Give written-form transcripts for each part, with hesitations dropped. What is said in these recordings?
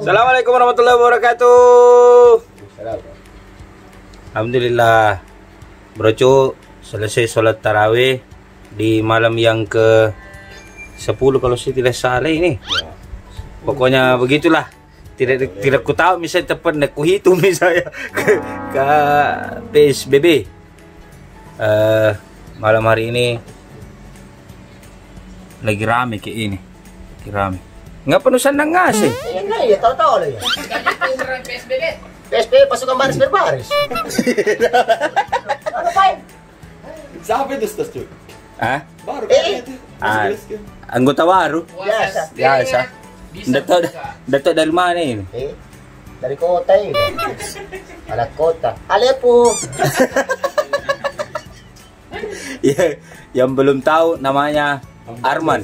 Assalamualaikum warahmatullahi wabarakatuh. Alhamdulillah, Broco selesai sholat tarawih di malam yang ke 10 kalau saya tidak salah ini. Pokoknya begitulah. Tidak ku tahu misalnya tepat nak ku hitung misalnya ke PSBB. Malam hari ini lagi rame kayak ini. Lagi rame. Nggak penuh sandang ngasih. Iya, tahu-tahu lah ya. PSBB pasukan baris berbaris. Ngapain? Siapa itu Stas cuy? Hah? Baru kan itu. Anggota baru? Biasa. Dato dari mana ini? Dari kota ini. Anak kota. Aleppo. Ya, yang belum tahu namanya Arman.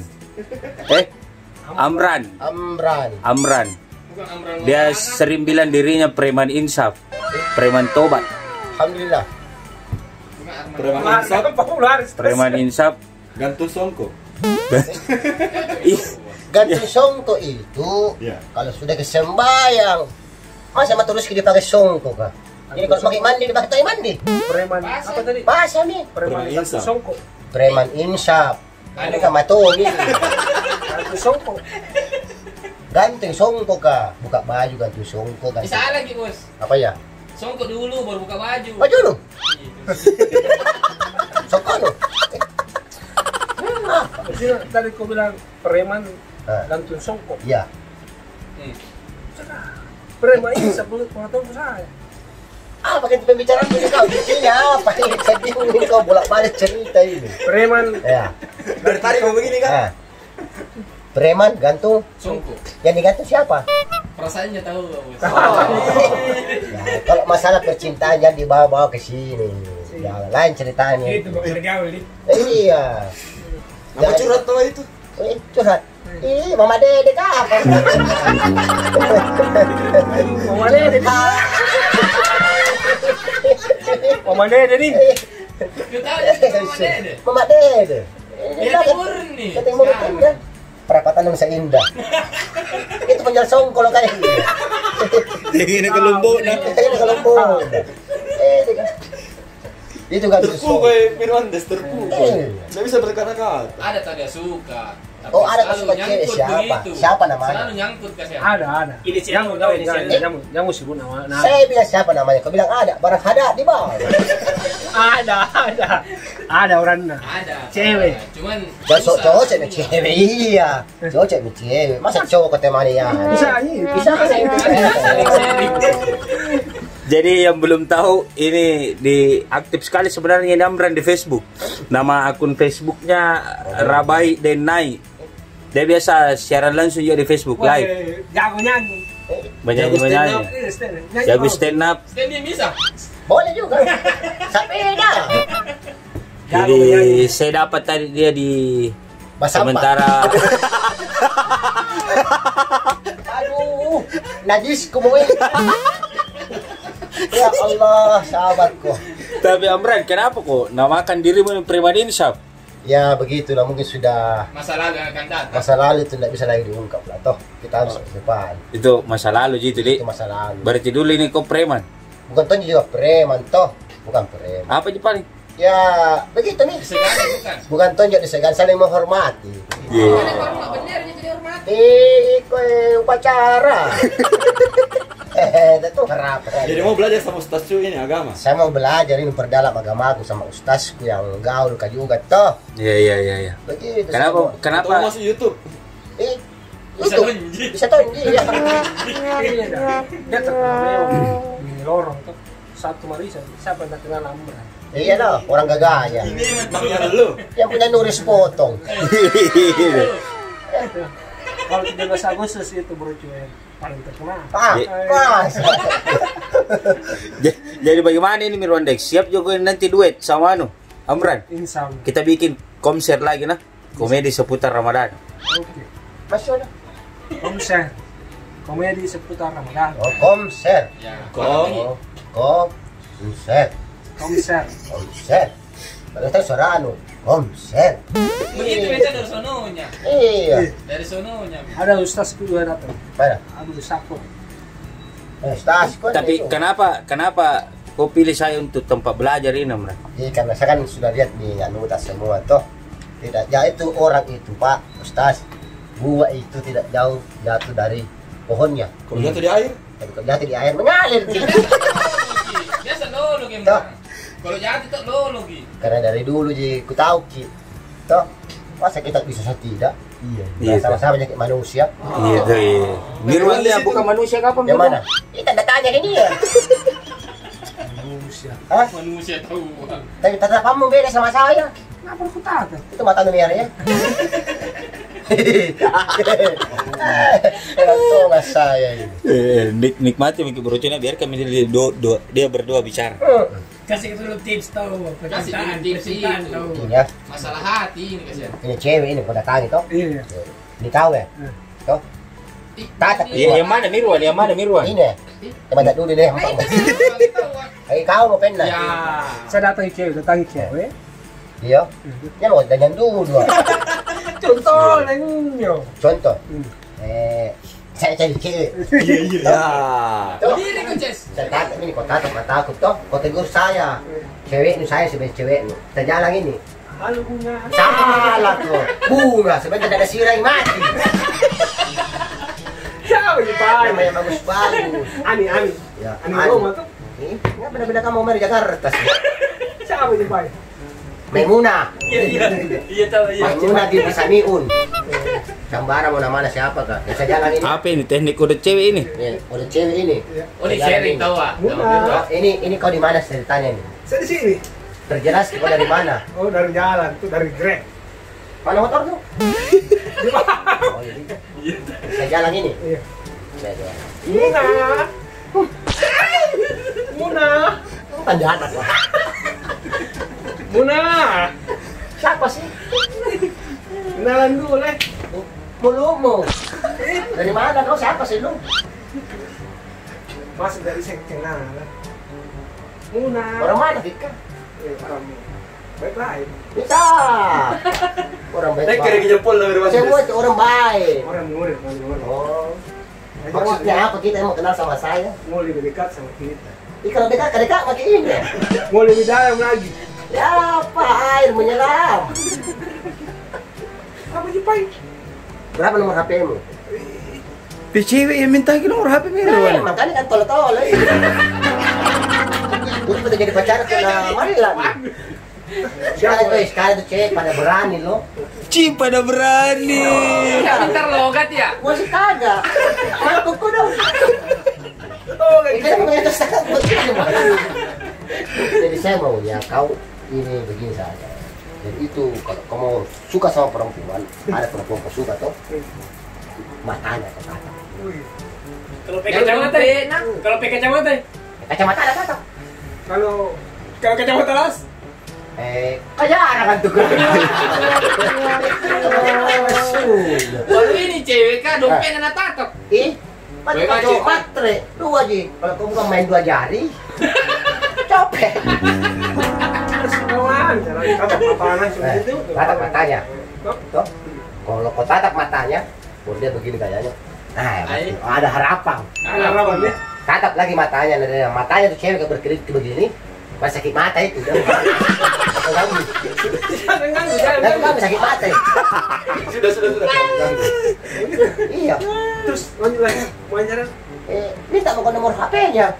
Amran. Dia sering bilang dirinya preman insaf, preman tobat. Alhamdulillah. Preman insaf. Gantung songko. Gantung songko itu kalau sudah kesembayang. Masa mah terus kita pakai songko kah? Jadi kalau pakai mandi dipakai toy mandi. Preman apa tadi? Bahasa nih. Preman insaf. songko. Preman insaf. Ini kan matoni. Gantung songko. Gantung songko kah? Buka baju gantung songko kan. Bisa lagi bos. Apa ya? Songko dulu baru buka baju. Baju lu. Songko lu. Tadi kau bilang preman gantung songko. Iya. Preman ini sebelum pengetahuan saya. Pakai pembicaraan ini kau isinya apa ini? Saya bingung kau bolak-balik cerita ini. Preman Ya. Dari tadi mau begini kan? Preman gantung. Songko. Yang digantung siapa? Perasaannya tahu bos. Ya, kalau masalah percintaan jangan dibawa-bawa ke sini. Ya, lain ceritanya. Itu bergaul nih. Iya. Apa curhat tuh itu? Curhat. Ih, Mama Dede kah? Mama Dede nih. Mama Dede nih. Kita tahu ya sama Dede. Mama Dede. Dia timur nih. Ke timur kan. Perapatan Nusa Indah. Itu penjual songko lo kayak gitu. Ini ke Lombok nah. Ini ke Lombok. Itu kan Terpukul kayak Mirwandes terpukul. Nggak bisa berkata-kata. Ada tau dia suka. Tapi Oh, ada selalu suka cewek nyangkut siapa? begitu. Siapa namanya? Selalu nyangkut ke siapa? Ada. Jangan sebut nama. Saya bilang siapa namanya? Kau bilang ada. Barang ada di bawah. Ada orangnya. Ada. Cewek. Cuman Cowok cewek cewek iya. Cowok cewek cewek. Masa cowok kata mana ya? Bisa ini. Bisa kan? Sharing. Jadi yang belum tahu ini aktif sekali sebenarnya ini Amran di Facebook. Nama akun Facebooknya Rabai Denai. Dia biasa siaran langsung juga di Facebook live. Jago nyanyi. Banyak nyanyi. Jago stand up. Stand bisa. Boleh juga. Sepeda. Jadi saya dapat tadi dia di Basamba. sementara Aduh, najis kumuin. Ya Allah, sahabatku. tapi Amran kenapa kok namakan dirimu preman insaf? Ya begitulah, mungkin sudah Masa lalu yang akan datang. masa lalu itu tidak bisa lagi diungkap lah. Toh kita harus ke depan. Itu masa lalu gitu Itu di. masa lalu. Berarti dulu ini kok preman. Bukan toh juga preman toh, bukan preman. Apa sih paling? Ya begitu nih. Segala bukan. Bukan tonjok disegan, saling menghormati. Iya. Ada hormat bener jadi hormat. Upacara. Itu harap. Jadi mau belajar sama Stas cuy ini agama. Saya mau belajar ini memperdalam agamaku sama ustazku yang gaul ka juga toh. Iya. Begitu. Kenapa? Atau Kenapa? masuk YouTube? Bisa Itu tonji. bisa tonji ya. Dia terkenal di lorong tuh. Satu Marisa. Siapa yang tak kenal Amran? Iya loh, orang gagahnya. Ini Bangnya lu. Yang punya Nuris potong. Kalau 17 Agustus itu bro cuy paling terkenal. Mas. Jadi bagaimana ini Mirwan Dex? Siap juga nanti duet sama Amran. Insam. Kita bikin konser lagi nah. Komedi seputar Ramadan. Oke. Masuk lah. Konser. Komedi seputar Ramadan. Oh, konser. Ya. Konser. Konser. Konser. Kalau itu suara anu. Omset. Begitu biasa dari sononya. Iya. Dari sononya. Ada ustaz kedua datang. Mana? Aduh sakit. Stas kok. Tapi kenapa kau pilih saya untuk tempat belajar ini, Mra? Iya, karena saya kan sudah lihat nih anggota semua toh. Tidak, ya itu orang itu Pak Ustaz. Buah itu tidak jauh jatuh dari pohonnya. Kalau jatuh di air, Tapi kalau jatuh di air mengalir. Biasa lolo Toh. gimana? Kalau jatuh tuh lolo Ki. Karena dari dulu Ji, ku tahu Ki. Toh, masa kita bisa tidak? Iya, Sama-sama kayak manusia. Iya, iya. Mirwan dia bukan manusia kapan? Yang mana? Ini tanda tanya ini ya. Manusia. Hah? Manusia tahu. Tapi tanda kamu beda sama saya. Kenapa aku tata? Itu mata merah ya. Itu mas saya ini. Nikmati mikir berucuna biar kami dia berdua bicara. Kasih dulu tips tahu. Kasih dulu tips itu. Ini ya, Masalah hati ini kasihan. ini cewek ini pada tangi toh. Iya. Ini kau ya. Toh. Tatap Iya, yang mana Mirwan? Yang mana Mirwan? ini ya. Coba tak dulu deh. Kayak kau mau pengen Ya. Saya datang cewek, datang cewek. Iya. Ya mau dandan dulu. Contoh lenyo. Contoh. Saya cari cewek. Ya. Berdiri kau Ces. Saya tatap ini kau tatap mata aku toh. Kau tegur saya. Cewek ini saya sebagai cewek ini. Kita jalan ini. Halo bunga. Salah tuh. Bunga sebenarnya ada sirai mati. Siapa ini Pak? Namanya bagus-bagus. Ani. Ya, Ani Ani. Roma tuh. Nggak benar-benar kamu dari Jakarta sih. Siapa ini Pak? Maimunah. Iya tahu Maimunah di Samiun. Sambara mau nama siapa kak? Yang saya jalan ini. Apa ini teknik kode cewek ini? Ya, udah cewek ini. Oh ini sharing tahu ah. Oh, ini kau di mana ceritanya ini? Saya di sini. Terjelas kau dari mana? Oh dari jalan tuh dari Grab. Mana motor tuh? Oh iya. Saya jalan ini. Iya. Saya jalan. Muna. Bukan jalan Wak. Muna. Siapa sih? Kenalan dulu leh. Mulumu. Dari mana kau? Siapa sih lu? Masuk dari kenalan. Muna. Orang mana Dika? Orang baik lain. Bisa. Orang baik. naik kira jempol lah dari Semua itu orang baik. Orang murid. Oh. Maksudnya apa kita mau kenal sama saya? Mau lebih dekat sama kita. Kalau dekat makin ini. Mau lebih dalam lagi. Ya apa air menyelam? Apa sih Pak? Berapa nomor HP-mu? Di cewek yang minta nomor HP Mirwan. Makanya kan tol-tol. Udah pada jadi pacaran kena marilah. Sekarang tuh cewek pada berani loh. Ci pada berani. Pintar logat ya. Masih kagak. Aku dong. Jadi saya mau ya kau ini begini saja. Jadi itu kalau kamu suka sama perempuan, ada perempuan kau suka toh, matanya kau tatap. Kalau pakai kacamata, kalau pakai kacamata, Kacamata ada tatap. kalau kacamata las, Kayak kan tuh. Kalau ini cewek kah dompet anak tatok. Mati kau matre, dua ji. Kalau kamu bukan main dua jari, capek. kawan, apa itu? Tatap matanya. Toh, kalau kau tatap matanya, dia begini kayaknya. Nah, ada harapan. Harapan ya. Tatap lagi matanya, matanya tuh cewek berkedip begini, masih sakit mata itu. Jangan kamu sakit mata. Sudah. Iya. Terus lanjut lagi, wawancara. Minta bukan nomor HP-nya.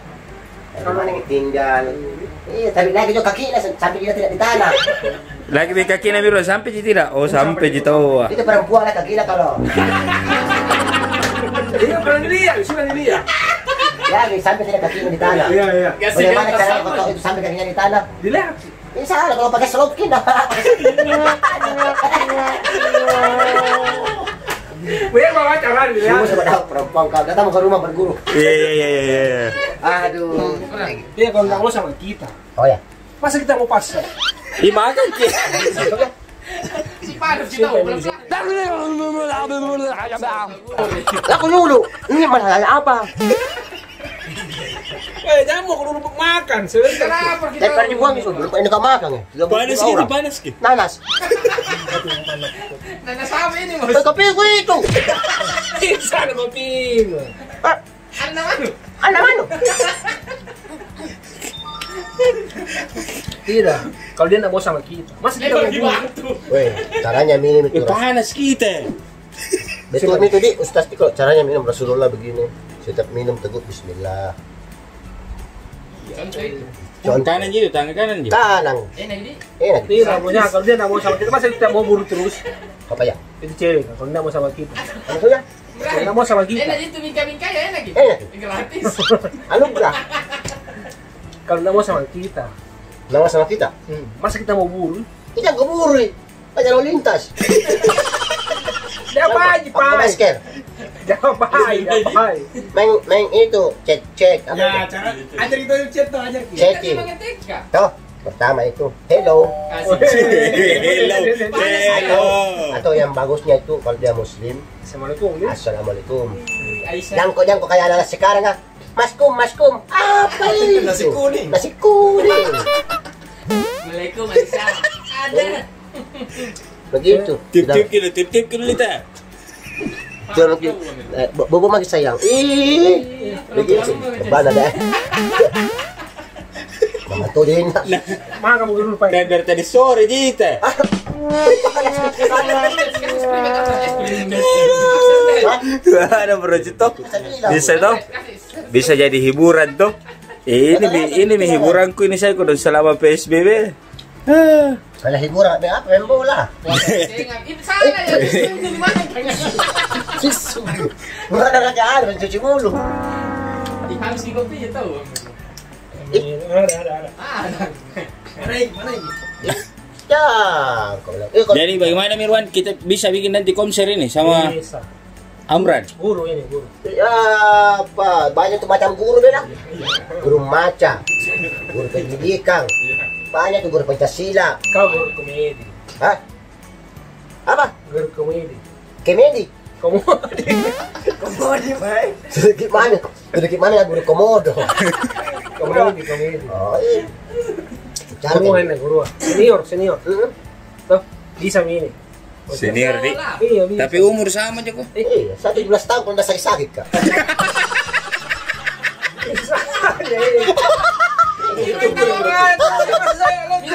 Kalau mana tinggal. Iya, tapi lagi juga kakinya sampai dia tidak di tanah. Lagi di kaki Nabi Mirwan sampai ji tidak? Oh sampai ji tahu. Itu perempuan lah kakinya kalau. Iya pernah dilihat, sudah dilihat. Lagi sampai tidak kakinya di tanah. Iya. Bagaimana cara kau tahu itu sampai kakinya di tanah? Dilihat. Ini salah kalau pakai selopkin dah. Biar bawa wawancara dilihat. Semua sudah tahu perempuan kau datang ke rumah berguru. Iya. Aduh. Dia kalau nggak mau sama kita, Oh ya. masa kita mau pasar? Dimakan Ci. Si Paduf kita belum. Aku dulu. Ini masalah apa? Jamu aku dulu makan sebentar. Kenapa kita? Tapi pernah dibuang itu, lupa ini kau makan ya. Panas gitu, panas gitu. Nanas. Nana sama ini mas. Kopi gue itu. Sana kopi. Anda mana? Anda mana? Tidak. Kalau dia nggak mau sama kita, masa kita mau Lempar di bunuh? batu. Weh, caranya minum itu. Panas kita. Betul itu di Ustaz Tiko, caranya minum Rasulullah begini. Setiap minum teguh Bismillah. Contoh itu. Tangan kanan gitu, tangan kanan gitu. Kanan. Enak ini. Enak. Tidak, punya kalau dia nggak mau sama kita, masa kita mau bunuh terus? Apa ya? Itu cewek kan, kalau nggak mau sama kita. Apa itu ya? Kalau nggak mau sama kita, Enak itu mingka-mingka ya enak gitu. Enak. Gratis. Anugerah. kalau nggak mau sama kita, Nama sama kita. masa kita mau bunuh? Kita keburu. Aja lalu lintas. Dia apa aja, Apa Pak? masker? Jangan bahaya. Meng itu cek apa? Ya, cara ajar kita chat tuh ajar kita. Checking. Kasih mengetika. Tuh, pertama itu hello. Hello. Atau yang bagusnya itu kalau dia muslim, Assalamualaikum. Ya. assalamualaikum. Aisyah. Jangko kayak anak sekarang ah. Maskum. Apa itu? Nasi kuning. Nasi kuning. Assalamualaikum Aisyah. Ada. Begitu. Tip kilo lita. Jangan bobo magi sayang. Ih. Begitu. Bana dah. Mama tuh din. Mah kamu dulu, Pak. Dan dari tadi sore kita. Ada bro Cito. Bisa toh? Bisa jadi hiburan toh. Ini nih hiburanku ini saya kudu selama PSBB. Kalau hiburan apa main bola. Itu sana ya. Itu di mana? Sisu. Mana lagi ada cuci mulut. Harus di kopi ya tahu. Ada. Ada. Mana ini? Ya, kalau Jadi bagaimana Mirwan, kita bisa bikin nanti konser ini sama Bisa. Amran? Guru ini, guru. ya apa banyak tuh macam guru beda. Guru maca, guru pendidikan, banyak tuh guru Pancasila. Kau guru komedi. Hah? Apa? Guru komedi. Kemedi? Komedi. Komedi, baik. Gimana ya guru komodo? Komedi. Oh iya. Cara Guru ini, guru. Senior. Tuh, bisa ini. Senior di. Iya, bisa. Tapi umur sama aja kok. Iya, 17 tahun kalau udah sakit kak.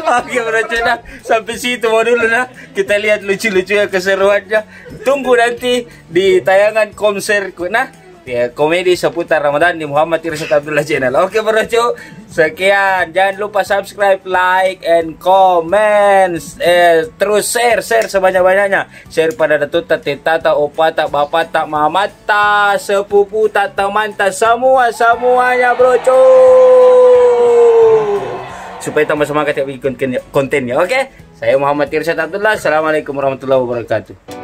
Oke bro Cina, sampai situ mau dulu nah. Kita lihat lucu-lucunya keseruannya. Tunggu nanti di tayangan konserku nah. Ya, komedi seputar Ramadan di Muhammad Irsyad Abdullah Channel. Oke bro Cu, sekian. Jangan lupa subscribe, like, and comment. Terus share sebanyak-banyaknya. Share pada datuk tata, opata, bapata, mamata, sepupu, tata, manta, semuanya bro Cu. Supaya tambah semangat ya bikin kontennya. Oke, saya Muhammad Irsyad Abdullah. Assalamualaikum warahmatullahi wabarakatuh.